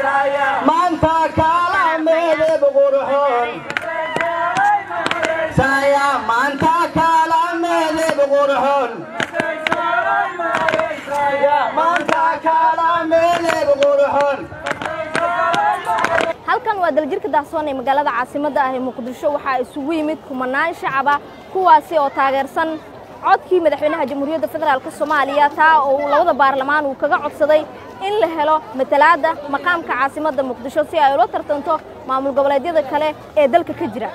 maanta kala midab qurxoon saya maanta kala midab qurxoon saya maanta kala midab qurxoon. halkan waa daljirka daahsoon ee magaalada caasimadda ah ee Muqdisho waxa isugu yimid kumanaan shacab ah kuwaasi oo taageersan codkii madaxweynaha Jamhuuriyadda Federaalka Soomaaliya taa oo labada baarlamaan uu kaga codsaday in la helo matalaada maqaamka caasimadda Muqdisho si ay ula tartanto maamul goboleedyada kale ee dalka ka jira.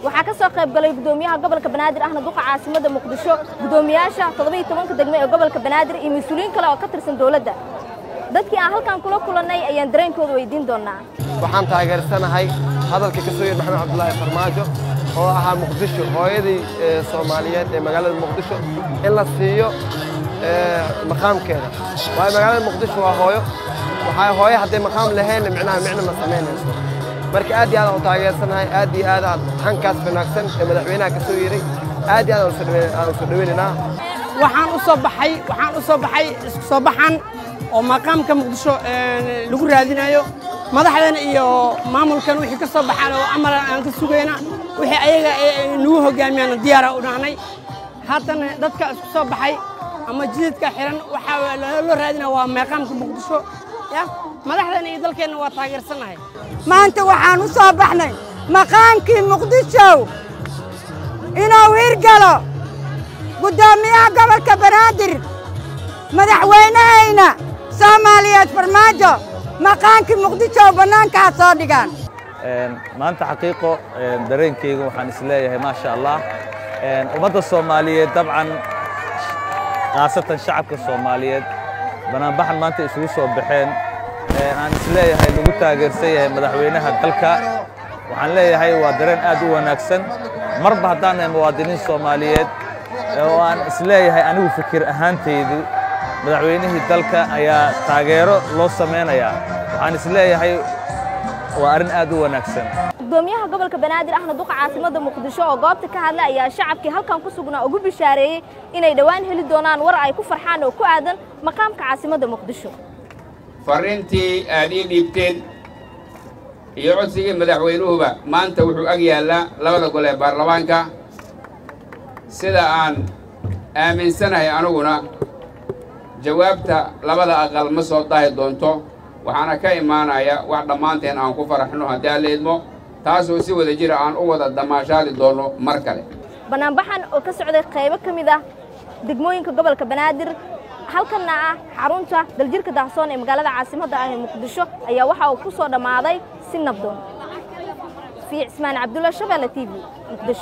waxaa ka soo qayb galay gudoomiyaha gobolka Banaadir ahna duqa caasimadda Muqdisho gudoomiyaasha 17 degmo ee gobolka Banaadir iyo mas'uuliyiin kale oo ka tirsan dawladda. dadkii aan halkan kula kulanay ayaan dareenkooda weydiin doonaa. waxaan taageersanahay hadalka ka soo yeeray Maxamed Cabdullaahi Farmaajo oo ahaa Muqdisho hooyadii Soomaaliyeed ee magaalada Muqdisho in la siiyo maqaamkeeda. waa magaalada Muqdisho waa hooyo waxay hooyo hadday maqaam lahayn micna ma sameynayso. marka aad iyo aad u taageersanahay aad iyo aad hankaas wanaagsan ee madaxweynaha ka soo yeeray aad iyo aad u soo dhaweynaa. waxaan u soo baxay isku soo baxan oo maqaamka Muqdisho lagu raadinayo madaxdan iyo maamulkan wixii ka soo baxaan oo amar aan ka sugayna wixii ayaga nagu hogaamiyaan diyaar u nahnay haatan dadka isku soo baxay ama jidadka xiran waxa loo raadinaa waa maqaamka Muqdisho ya madaxdan iyo dalkeena waa taageersanahay. maanta waxaan u soo baxnay maqaamkii Muqdisho inuu hirgalo gudoomiyaha gobolka Banaadir madaxweynahayna Soomaaliyeed Farmaajo maqaamkii Muqdisho banaanka soo dhigaan. maanta xaqiiqo dareenkayga waxaan isleeyahay ma sha Allah ummadda Soomaaliyeed dabcan qaasatan shacabka Soomaaliyeed banaanbaxan maanta isugu soo baxeen aan isleeyahay lagu taageersan yahay madaxweynaha dalka waxaan leeyahay waa dareen aad u wanaagsan marba haddaan muwaadiniin Soomaaliyeed oo aan isleeyahay anigu fikir ahaantaydu madaxweynihii dalka ayaa taageero loo sameeynaya waxaan isleeyahay waa arin aad u wanaagsan. gudoomiyaha gobolka Banaadir ahna duqa caasimadda Muqdisho oo goobta ka hadlay ayaa shacabkii halkan ku sugnaa ugu bishaareeyay inay dhawaan heli doonaan war ay ku farxaan oo ku aadan maqaamka caasimadda Muqdisho. farintii aad ii dhiibteen iyo codsigii madaxweynuhuba maanta wuxuu ag yaallaa labada gole ee baarlamaanka sida aan aaminsanahay aniguna jawaabta labada aqal ma soo daahi doonto waxaana ka imaanaya wax dhammaanteen aan ku faraxno haddii aan leedmo taasoo si wada jira aan u wada damaashaadi doono mar kale. banaanbaxan oo ka socday qaybo ka mid ah degmooyinka gobolka Banaadir halkanna ah xarunta daljirka daahsoon ee magaalada caasimadda ah ee Muqdisho ayaa waxa uu ku soo dhamaaday si nabdoon. في عثمان عبد الله شبالة TV مقدش.